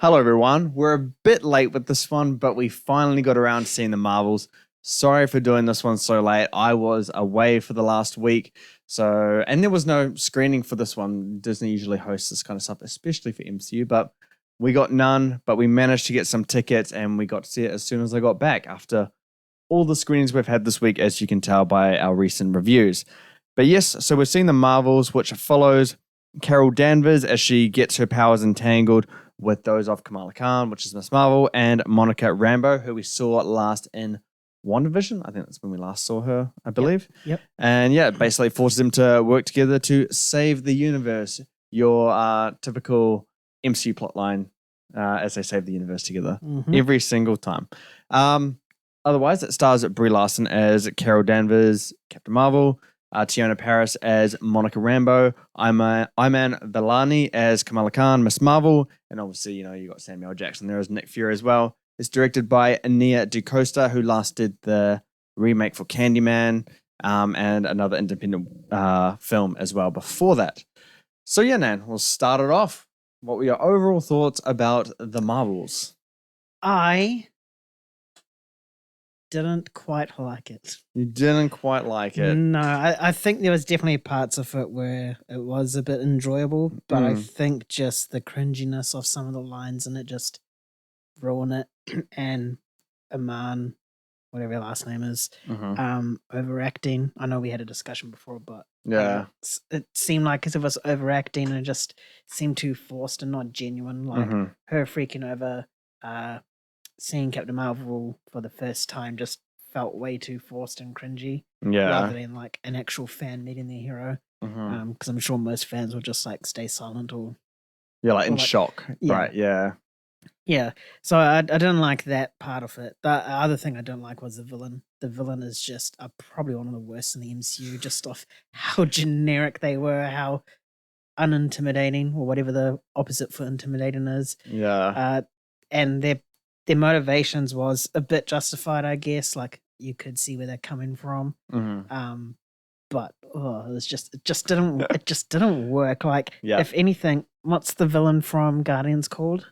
Hello, everyone. We're a bit late with this one, but we finally got around to seeing the Marvels. Sorry for doing this one so late. I was away for the last week, and there was no screening for this one. Disney usually hosts this kind of stuff, especially for MCU, but we got none. But we managed to get some tickets, and we got to see it as soon as I got back after all the screenings we've had this week, as you can tell by our recent reviews. But yes, so we're seeing the Marvels, which follows Carol Danvers as she gets her powers entangled with those of Kamala Khan, which is Miss Marvel, and Monica Rambeau, who we saw last in WandaVision. I think that's when we last saw her, I believe. Yep. And yeah, it basically forces them to work together to save the universe. Your typical MCU plotline as they save the universe together every single time. Otherwise, it stars Brie Larson as Carol Danvers, Captain Marvel, Tiona Paris as Monica Rambeau, Iman Vellani as Kamala Khan, Miss Marvel, and obviously, you got Samuel L. Jackson there as Nick Fury as well. It's directed by Nia DaCosta, who last did the remake for Candyman and another independent film as well before that. So yeah, Nan, we'll start it off. What were your overall thoughts about the Marvels? I didn't quite like it. You didn't quite like it? No, I think there was definitely parts of it where it was a bit enjoyable, but I think just the cringiness of some of the lines in it just ruin it. And Iman, whatever her last name is, overacting. I know we had a discussion before, but yeah, it seemed like as if it was overacting and it just seemed too forced and not genuine. Like her freaking over seeing Captain Marvel for the first time just felt way too forced and cringy. Yeah. Rather than like an actual fan meeting their hero. Because I'm sure most fans will just like stay silent or in shock. Yeah. Right, yeah. Yeah. So I didn't like that part of it. The other thing I didn't like was the villain. The villain is just probably one of the worst in the MCU, just off how generic they were, how unintimidating, or whatever the opposite for intimidating is. Yeah. And their motivations was a bit justified, I guess. Like you could see where they're coming from. But it just didn't work. Like if anything, what's the villain from Guardians called?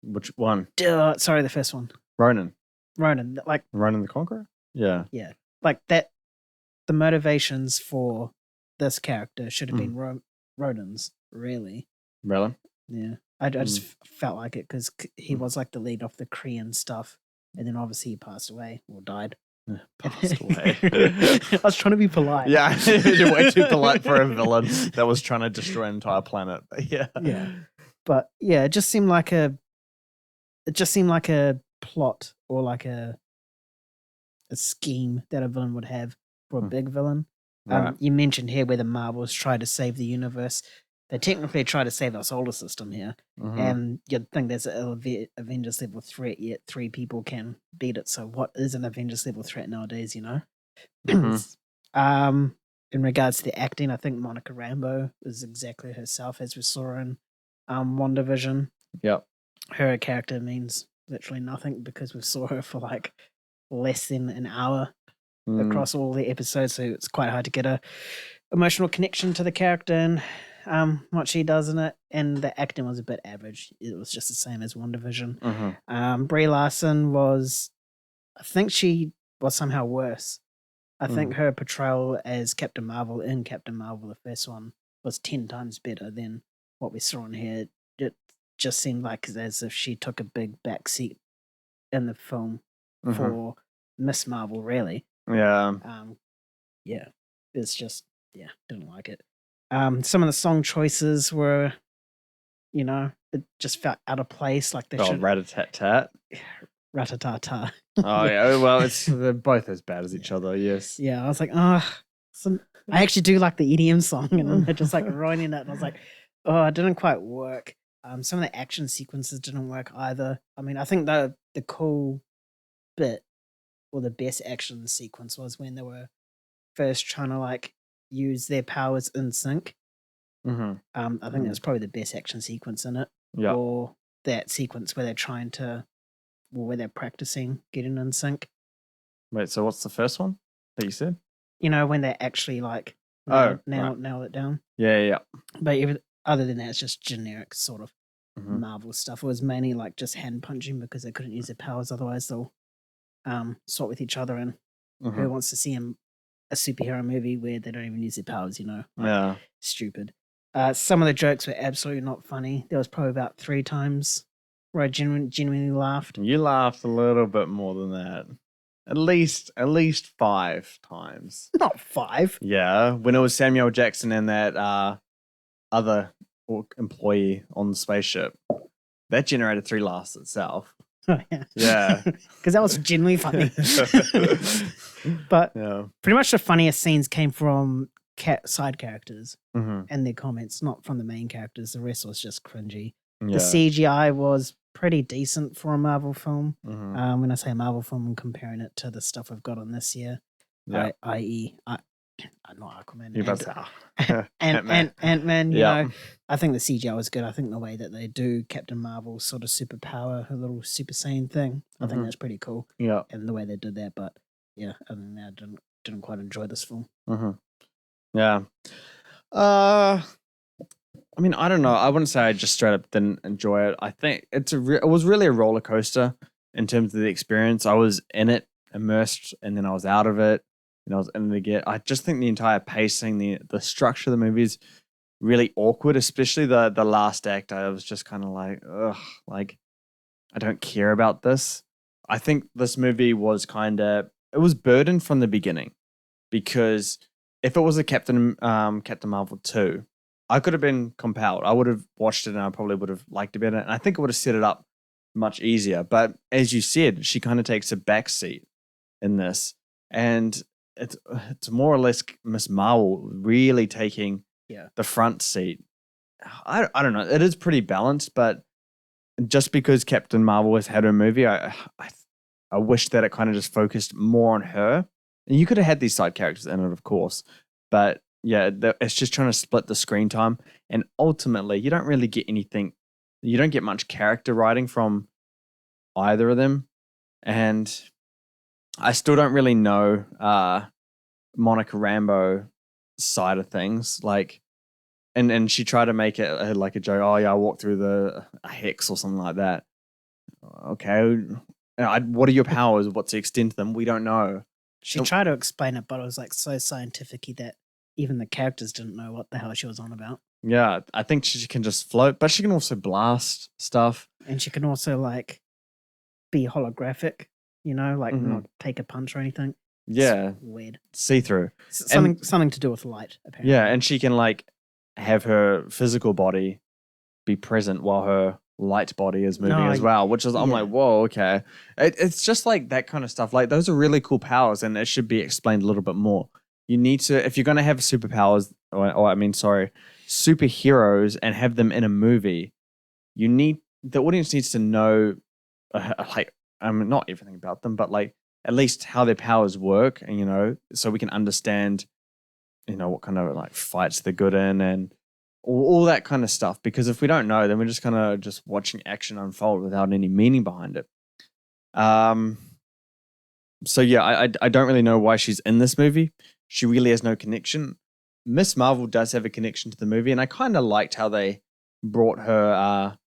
Which one? Sorry, the first one. Ronan. Like Ronan the Conqueror? Yeah. Yeah. Like that. The motivations for this character should have been Ronan's. Really. Really? Yeah. I just felt like it because he was like the lead of the Korean stuff, and then obviously he passed away or died. Passed away. I was trying to be polite. Yeah, you're way too polite for a villain that was trying to destroy an entire planet. Yeah. But yeah, it just seemed like a plot or like a scheme that a villain would have for a big villain. Right. You mentioned here where the Marvels try to save the universe. They technically try to save our solar system here. And you'd think there's an Avengers level threat, yet 3 people can beat it. So what is an Avengers level threat nowadays, In regards to the acting, I think Monica Rambeau is exactly herself as we saw in WandaVision. Yep. Her character means literally nothing because we saw her for like less than an hour across all the episodes. So it's quite hard to get a emotional connection to the character and what she does in it, and the acting was a bit average. It was just the same as WandaVision. Brie Larson I think she was somehow worse. I think her portrayal as Captain Marvel in Captain Marvel, the first one, was 10 times better than what we saw in here. It just seemed like as if she took a big backseat in the film for Miss Marvel, really. Yeah. It's just, didn't like it. Some of the song choices were, it just felt out of place. Like they should. Rat-a-tat-tat. Rat-a-ta-ta. Oh yeah, well, they're both as bad as each other. Yes. Yeah, I was like, I actually do like the EDM song, and then they're just like ruining it. And I was like, it didn't quite work. Some of the action sequences didn't work either. I mean, I think the cool bit or the best action sequence was when they were first trying to like use their powers in sync. I think that's probably the best action sequence in it. Yeah. Or that sequence where where they're practicing getting in sync. Wait, so what's the first one that you said? When they actually like nail it down. Yeah. But other than that, it's just generic sort of. Marvel stuff. It was mainly like just hand punching because they couldn't use their powers, otherwise they'll swap with each other. And who wants to see a superhero movie where they don't even use their powers? Yeah. Stupid. Some of the jokes were absolutely not funny. There was probably about 3 times where I genuinely laughed. You laughed a little bit more than that. At least 5 times. Not 5. Yeah, when it was Samuel Jackson and that other employee on the spaceship, that generated 3 laughs itself. Oh, yeah. Yeah. Because that was genuinely funny. But pretty much the funniest scenes came from side characters and their comments, not from the main characters. The rest was just cringy. Yeah. The CGI was pretty decent for a Marvel film. When I say Marvel film, I'm comparing it to the stuff we've got on this year, i.e., not Aquaman. You're about to Ant-Man, you know, I think the CGI was good. I think the way that they do Captain Marvel's sort of superpower, her little Super Saiyan thing, I think that's pretty cool. Yeah. And the way they did that, but yeah, other than that, I didn't quite enjoy this film. Yeah. I mean, I don't know. I wouldn't say I just straight up didn't enjoy it. I think it was really a roller coaster in terms of the experience. I was in it, immersed, and then I was out of it, and I was in it again. I just think the entire pacing, the structure of the movie is really awkward, especially the last act. I was just kind of like, ugh, like I don't care about this. I think this movie was it was burdened from the beginning, because if it was a Captain Marvel 2, I could have been compelled. I would have watched it and I probably would have liked it better. And I think it would have set it up much easier. But as you said, she kind of takes a back seat in this. And it's more or less Miss Marvel really taking the front seat. I don't know. It is pretty balanced, but just because Captain Marvel has had her movie, I wish that it kind of just focused more on her. And you could have had these side characters in it, of course. But yeah, it's just trying to split the screen time. And ultimately, you don't really get anything. You don't get much character writing from either of them. And I still don't really know Monica Rambeau's side of things. Like, and she tried to make it like a joke. Oh, yeah, I walked through a hex or something like that. Okay. What are your powers? What's the extent of them? We don't know. She tried to explain it, but it was like so scientific that even the characters didn't know what the hell she was on about. Yeah, I think she can just float, but she can also blast stuff. And she can also like be holographic, like not take a punch or anything. Yeah. It's weird. See-through. Something to do with light, apparently. Yeah, and she can like have her physical body be present while her light body is moving as well, which is, I'm like, whoa, okay. It's just like that kind of stuff. Like, those are really cool powers, and it should be explained a little bit more. You need to, if you're going to have superpowers, superheroes, and have them in a movie, the audience needs to know, not everything about them, but like at least how their powers work, and so we can understand, what kind of like fights they're good in and all that kind of stuff. Because if we don't know, then we're just kind of just watching action unfold without any meaning behind it. So yeah, I don't really know why she's in this movie. She really has no connection. Miss Marvel does have a connection to the movie, and I kind of liked how they brought her,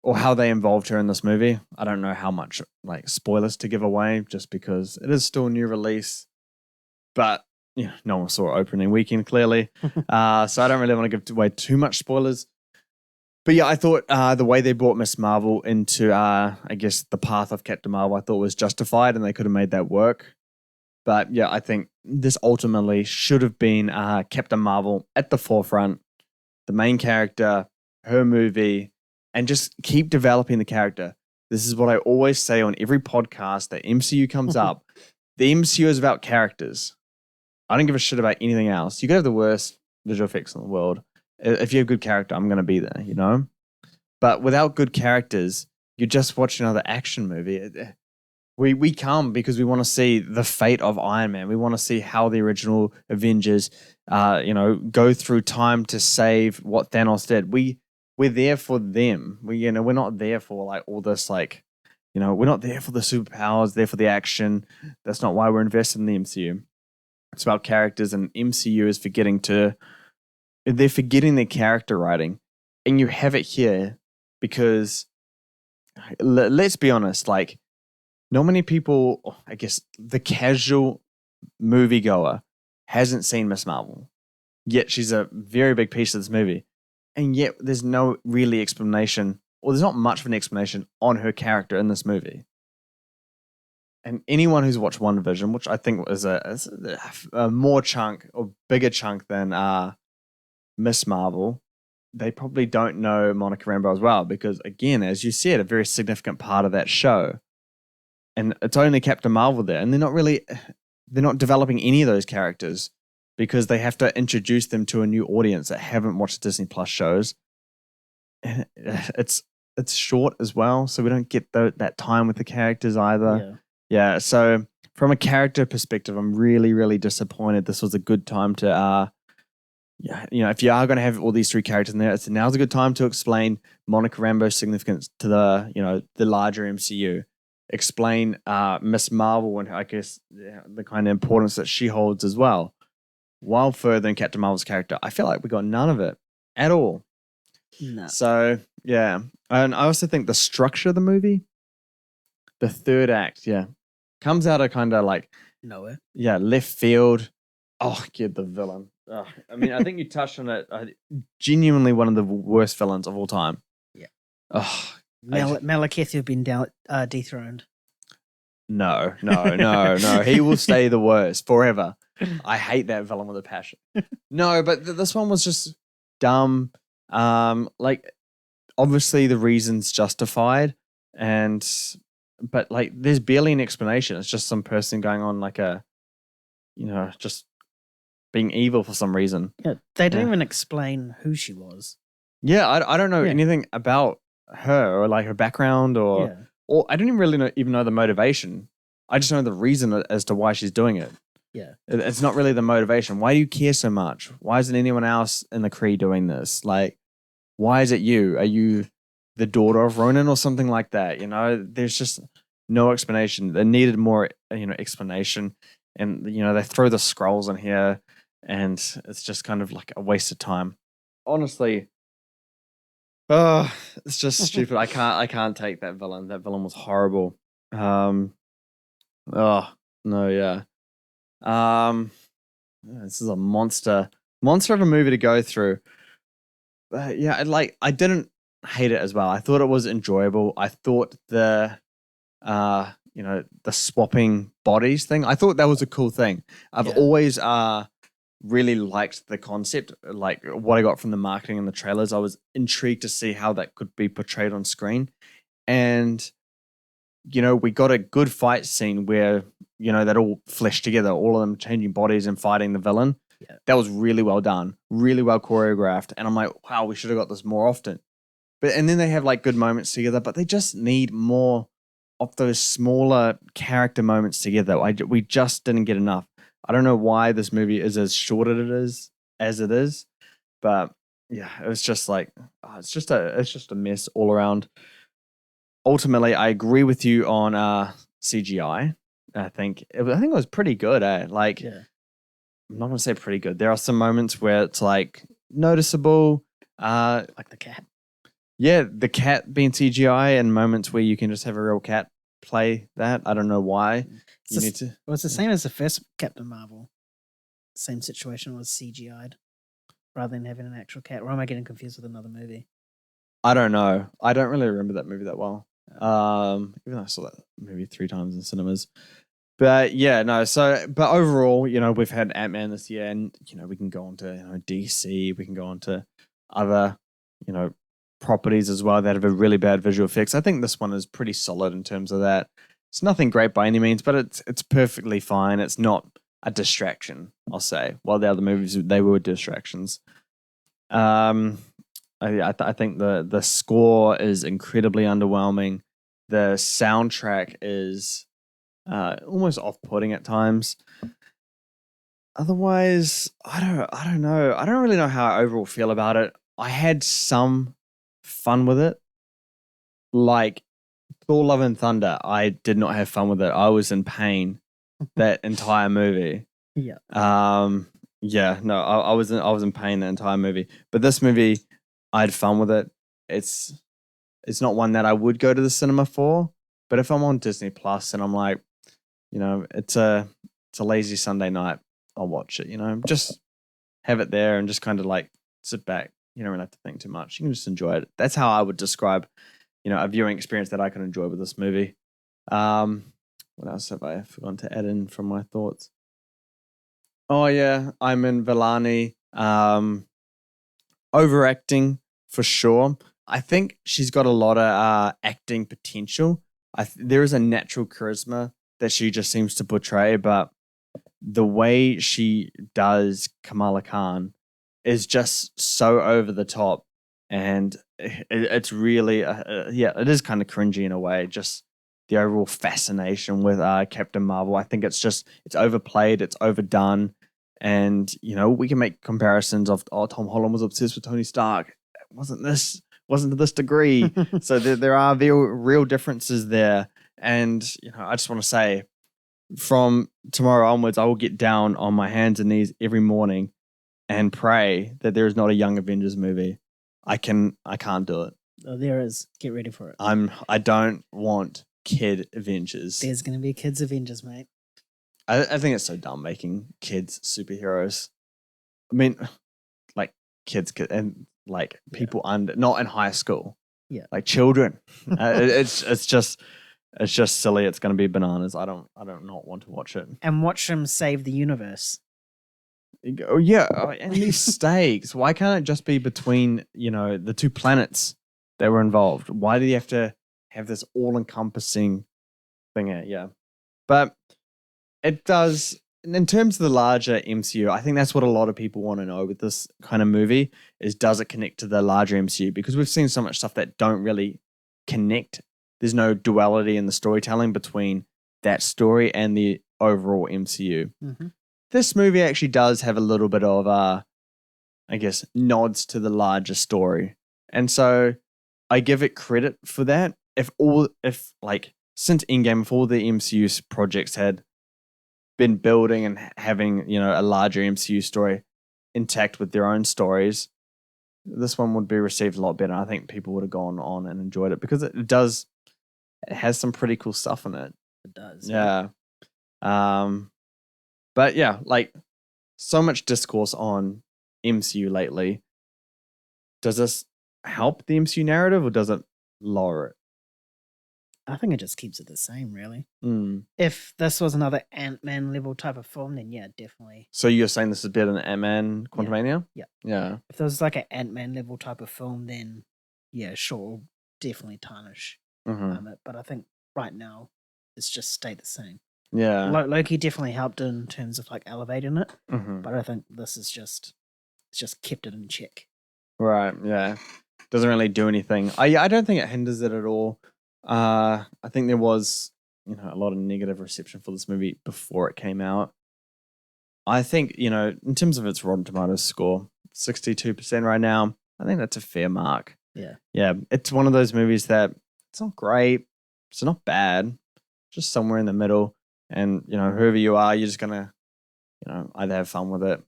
or how they involved her in this movie. I don't know how much like spoilers to give away, just because it is still a new release, but no one saw it opening weekend clearly, so I don't really want to give away too much spoilers. But yeah, I thought the way they brought Miss Marvel into, I guess, the path of Captain Marvel, I thought was justified, and they could have made that work. But yeah, I think this ultimately should have been Captain Marvel at the forefront, the main character, her movie, and just keep developing the character. This is what I always say on every podcast that MCU comes up. The MCU is about characters. I don't give a shit about anything else. You could have the worst visual effects in the world. If you have good character, I'm going to be there, But without good characters, you're just watching another action movie. We come because we want to see the fate of Iron Man. We want to see how the original Avengers, go through time to save what Thanos did. We're there for them. We're not there for like all this, like, we're not there for the superpowers, there for the action. That's not why we're invested in the MCU. It's about characters, and MCU is forgetting their character writing. And you have it here because let's be honest, like not many people, I guess the casual moviegoer hasn't seen Miss Marvel, yet she's a very big piece of this movie, and yet there's no really explanation, or there's not much of an explanation on her character in this movie. And anyone who's watched WandaVision, which I think is a more chunk or bigger chunk than Miss Marvel, they probably don't know Monica Rambeau as well, because again, as you said, a very significant part of that show. And it's only Captain Marvel there, and they're not developing any of those characters because they have to introduce them to a new audience that haven't watched Disney Plus shows. And it's short as well, so we don't get that time with the characters either. Yeah, so from a character perspective, I'm really, really disappointed. This was a good time to, if you are going to have all these three characters in there, now's a good time to explain Monica Rambeau's significance to the larger MCU. Explain Miss Marvel and I guess the kind of importance that she holds as well. While furthering Captain Marvel's character, I feel like we got none of it at all. No. So yeah, and I also think the structure of the movie, the third act, comes out of kind of like nowhere. Yeah, left field. Oh, get the villain. Oh, I mean, I think you touched on it. Genuinely one of the worst villains of all time. Yeah. Oh, Malekith have been dethroned. No. He will stay the worst forever. I hate that villain with a passion. No, but this one was just dumb. Like, obviously the reason's justified, but like, there's barely an explanation. It's just some person going on like just being evil for some reason. Yeah, they didn't even explain who she was. Yeah, I don't know anything about her or like her background or I don't even really even know the motivation. I just know the reason as to why she's doing it. Yeah. It's not really the motivation. Why do you care so much? Why isn't anyone else in the Kree doing this? Like, why is it you? Are you the daughter of Ronan or something like that? There's just no explanation. They needed more, explanation. And, they throw the scrolls in here and it's just kind of like a waste of time. Honestly, it's just stupid. I can't take that villain. That villain was horrible. This is a monster of a movie to go through. I didn't hate it as well. I thought it was enjoyable. I thought the swapping bodies thing, I thought that was a cool thing. I've always really liked the concept, like what I got from the marketing and the trailers. I was intrigued to see how that could be portrayed on screen. And we got a good fight scene where, that all fleshed together, all of them changing bodies and fighting the villain. Yeah. That was really well done, really well choreographed. And I'm like, wow, we should have got this more often. And then they have like good moments together, but they just need more of those smaller character moments together. We just didn't get enough. I don't know why this movie is as short as it is, but yeah, it was just like, it's just a mess all around. Ultimately, I agree with you on CGI. I think it was pretty good. I'm not gonna say pretty good. There are some moments where it's like noticeable, like the cat. Yeah, the cat being CGI, and moments where you can just have a real cat play that. I don't know why. It's the same as the first Captain Marvel. Same situation, was CGI'd rather than having an actual cat. Or am I getting confused with another movie? I don't know. I don't really remember that movie that well. Even though I saw that movie 3 times in cinemas. But yeah, no. So, but overall, we've had Ant-Man this year, and we can go on to DC. We can go on to other properties as well that have a really bad visual effects. I think this one is pretty solid in terms of that. It's nothing great by any means, but it's perfectly fine. It's not a distraction, I'll say. While the other movies, they were distractions. I think the score is incredibly underwhelming. The soundtrack is almost off-putting at times. Otherwise, I don't know. I don't really know how I overall feel about it. I had some fun with it. Like Thor: Love and Thunder, I did not have fun with it. I was in pain that entire movie. Yeah. No, I was in pain the entire movie. But this movie, I had fun with it. It's it's not one that I would go to the cinema for. But if I'm on Disney Plus and I'm like, it's a lazy Sunday night, I'll watch it. Just have it there and just kind of like sit back. You don't really have to think too much. You can just enjoy it. That's how I would describe, a viewing experience that I can enjoy with this movie. What else have I forgotten to add in from my thoughts? Oh yeah, Iman Vellani, overacting for sure. I think she's got a lot of acting potential. There is a natural charisma that she just seems to portray, but the way she does Kamala Khan is just so over the top, and it's really, it is kind of cringy in a way. Just the overall fascination with Captain Marvel. I think it's overplayed, it's overdone, and we can make comparisons of Tom Holland was obsessed with Tony Stark. Wasn't to this degree. So there are real differences there, and I just want to say, from tomorrow onwards, I will get down on my hands and knees every morning and pray that there is not a Young Avengers movie. I can't do it. Oh, there is. Get ready for it. I don't want kid Avengers. There's going to be kids Avengers, mate. I think it's so dumb making kids superheroes. I mean, like kids and like people not in high school. Yeah, like children. It's just silly. It's going to be bananas. I don't not want to watch it. And watch them save the universe. Oh yeah, and these stakes. Why can't it just be between the two planets that were involved? Why do you have to have this all-encompassing thing here? Yeah, but it does. In terms of the larger MCU, I think that's what a lot of people want to know with this kind of movie is, does it connect to the larger MCU? Because we've seen so much stuff that don't really connect. There's no duality in the storytelling between that story and the overall MCU. Mm-hmm. This movie actually does have a little bit of, I guess, nods to the larger story. And so I give it credit for that. Since Endgame, if all the MCU projects had been building and having, a larger MCU story intact with their own stories, this one would be received a lot better. I think people would have gone on and enjoyed it because it has some pretty cool stuff in it. It does. Yeah. But yeah, like so much discourse on MCU lately. Does this help the MCU narrative or does it lower it? I think it just keeps it the same, really. Mm. If this was another Ant-Man level type of film, then yeah, definitely. So you're saying this is better than Ant-Man Quantumania? Yeah. Yeah. If there was like an Ant-Man level type of film, then yeah, sure, definitely tarnish it. But I think right now it's just stayed the same. Yeah. Loki definitely helped in terms of like elevating it, Mm-hmm. but I think this is it's just kept it in check. Right. Yeah. Doesn't really do anything. I don't think it hinders it at all. I think there was a lot of negative reception for this movie before it came out. I think in terms of its Rotten Tomatoes score, 62% right now. I think that's a fair mark. Yeah. Yeah. It's one of those movies that it's not great. It's not bad. Just somewhere in the middle. And whoever you are, you're just gonna either have fun with it.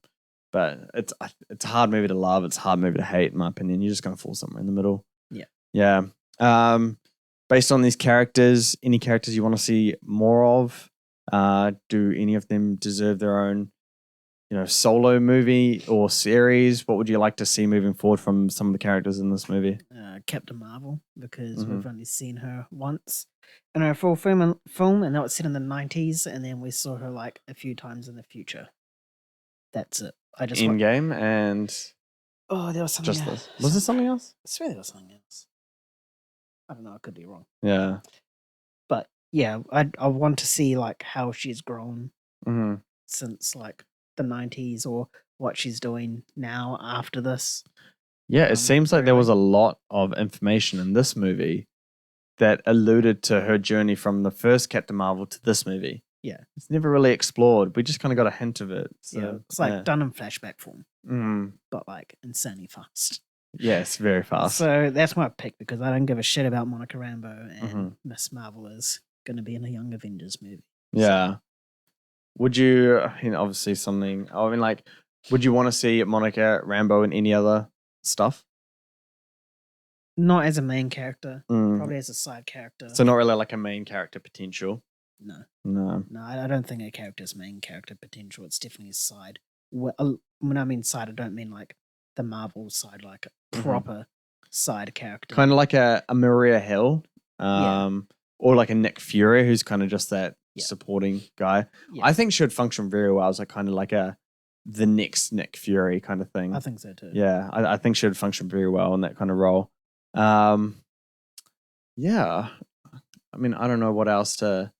But it's a hard movie to love. It's a hard movie to hate, in my opinion. You're just gonna fall somewhere in the middle. Yeah. Yeah. Based on these characters, any characters you want to see more of? Do any of them deserve their own, solo movie or series? What would you like to see moving forward from some of the characters in this movie? Captain Marvel, because we've only seen her once in her full film, and that was set in the 90s, and then we saw her like a few times in the future. That's it. I just Endgame and there was something else. Was there something else? I swear there was something else. I don't know. I could be wrong. Yeah. But yeah, I want to see like how she's grown since like the 90s or what she's doing now after this. Yeah, it seems like there was a lot of information in this movie that alluded to her journey from the first Captain Marvel to this movie. Yeah. It's never really explored. We just kind of got a hint of it. So, yeah, it's like done in flashback form, but like insanely fast. Yeah, it's very fast. So that's my pick because I don't give a shit about Monica Rambeau, and Miss Marvel is going to be in a Young Avengers movie. Yeah. So. Would you, obviously would you want to see Monica Rambeau in any other stuff? Not as a main character. Mm. Probably as a side character. So not really like a main character potential. No. No. No, I don't think a character's main character potential. It's definitely a side. When I mean side, I don't mean like the Marvel side, like a proper side character. Kind of like a Maria Hill, Yeah. or like a Nick Fury, who's kind of just that supporting guy. Yeah. I think should function very well as like kind of like the next Nick Fury kind of thing. I think so too. Yeah, I think should function very well in that kind of role. Yeah, I mean, I don't know what else to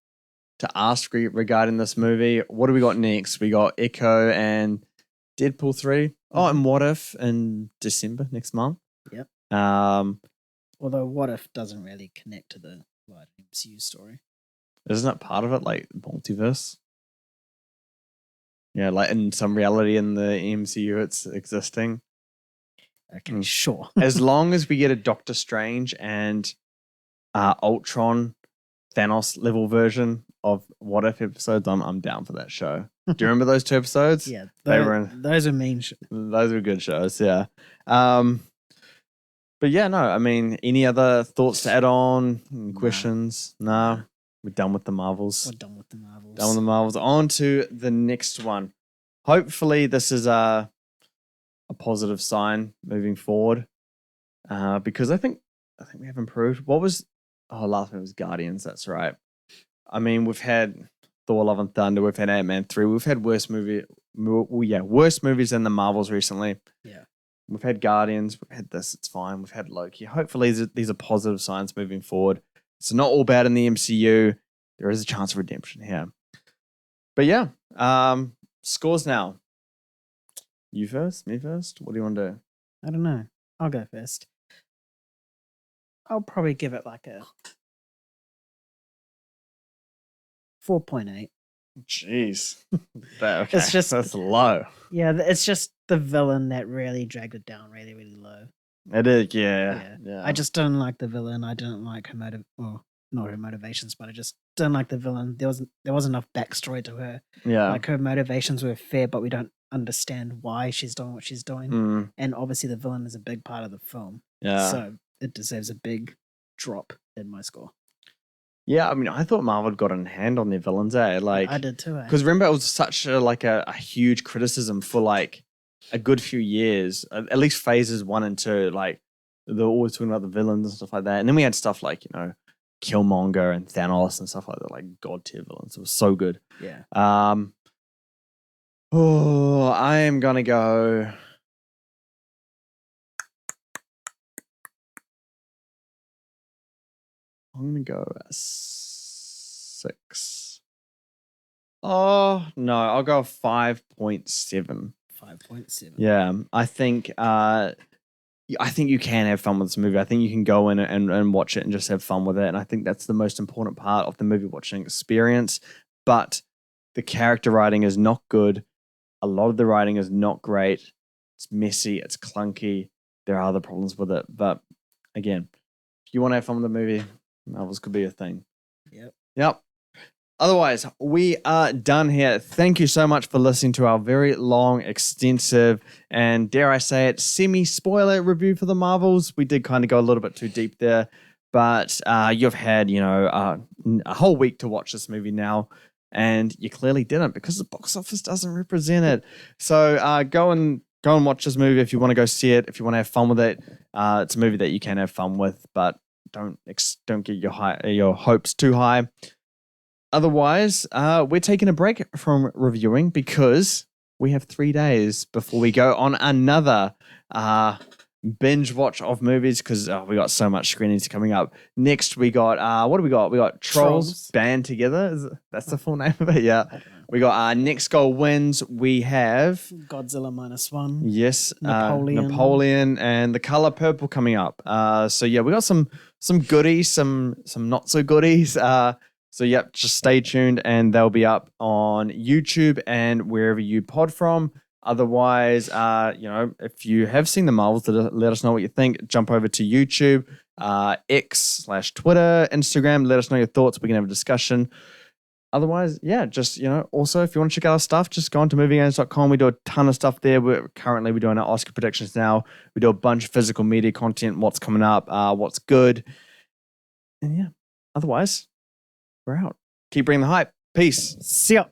ask regarding this movie. What do we got next? We got Echo and Deadpool 3. Oh, and What If in December next month. Yep. Although What If doesn't really connect to the MCU story. Isn't it part of it, like multiverse? Yeah, like in some reality in the MCU, it's existing. Okay, sure. As long as we get a Doctor Strange and Ultron Thanos level version of What If episodes, I'm down for that show. Do you remember those 2 episodes? Yeah, those are mean. Those were good shows. Yeah. But yeah, no. I mean, any other thoughts to add on? Questions? No. We're done with the Marvels. We're done with the Marvels. Done with the Marvels. On to the next one. Hopefully, this is a positive sign moving forward, because I think we have improved. What was last one was Guardians. That's right. I mean, we've had Thor: Love and Thunder. We've had Ant-Man 3. We've had worse movies than the Marvels recently. Yeah. We've had Guardians. We've had this. It's fine. We've had Loki. Hopefully, these are positive signs moving forward. It's not all bad in the MCU. There is a chance of redemption here. But yeah, scores now. You first? Me first? What do you want to do? I don't know. I'll go first. I'll probably give it like a 4.8. Jeez. Okay. It's just that's low. Yeah, it's just the villain that really dragged it down really, really low. It is, yeah. I just don't like the villain. I didn't like her not her motivations, but I just didn't like the villain. There wasn't enough backstory to her. Yeah. Like her motivations were fair, but we don't understand why she's doing what she's doing. And obviously the villain is a big part of the film. Yeah. So it deserves a big drop in my score. Yeah, I mean, I thought Marvel got in hand on their villains, Like, I did too, Because remember, it was such a huge criticism for like a good few years, at least phases 1 and 2. Like, they're always talking about the villains and stuff like that. And then we had stuff like, Killmonger and Thanos and stuff like that, like god tier villains. It was so good. Yeah. I am gonna go. I'm gonna go 6. Oh no, I'll go 5.7. 5.7. Yeah, I think you can have fun with this movie. I think you can go in and watch it and just have fun with it. And I think that's the most important part of the movie watching experience. But the character writing is not good. A lot of the writing is not great. It's messy. It's clunky. There are other problems with it. But again, if you want to have fun with the movie, Marvels could be a thing. Yep. Otherwise, we are done here. Thank you so much for listening to our very long, extensive, and dare I say it, semi-spoiler review for the Marvels. We did kind of go a little bit too deep there, but you've had, a whole week to watch this movie now, and you clearly didn't because the box office doesn't represent it. So go and watch this movie if you want to go see it. If you want to have fun with it, it's a movie that you can have fun with, but don't get your hopes too high. Otherwise, we're taking a break from reviewing because we have 3 days before we go on another binge watch of movies because we got so much screenings coming up. Next, we got, what do we got? We got Trolls Band Together. That's the full name of it? Yeah. We got Next Goal Wins. We have Godzilla -1. Yes. Napoleon and The Color Purple coming up. So yeah, we got some goodies, some not so goodies. So yep, just stay tuned and they'll be up on YouTube and wherever you pod from. Otherwise, if you have seen the Marvels, let us know what you think. Jump over to YouTube, X/Twitter, Instagram. Let us know your thoughts. We can have a discussion. otherwise, yeah, just, also if you want to check out our stuff, just go on to moviegames.com. We do a ton of stuff there. We're doing our Oscar predictions now. We do a bunch of physical media content, what's coming up, what's good. And yeah, otherwise, we're out. Keep bringing the hype. Peace. See ya.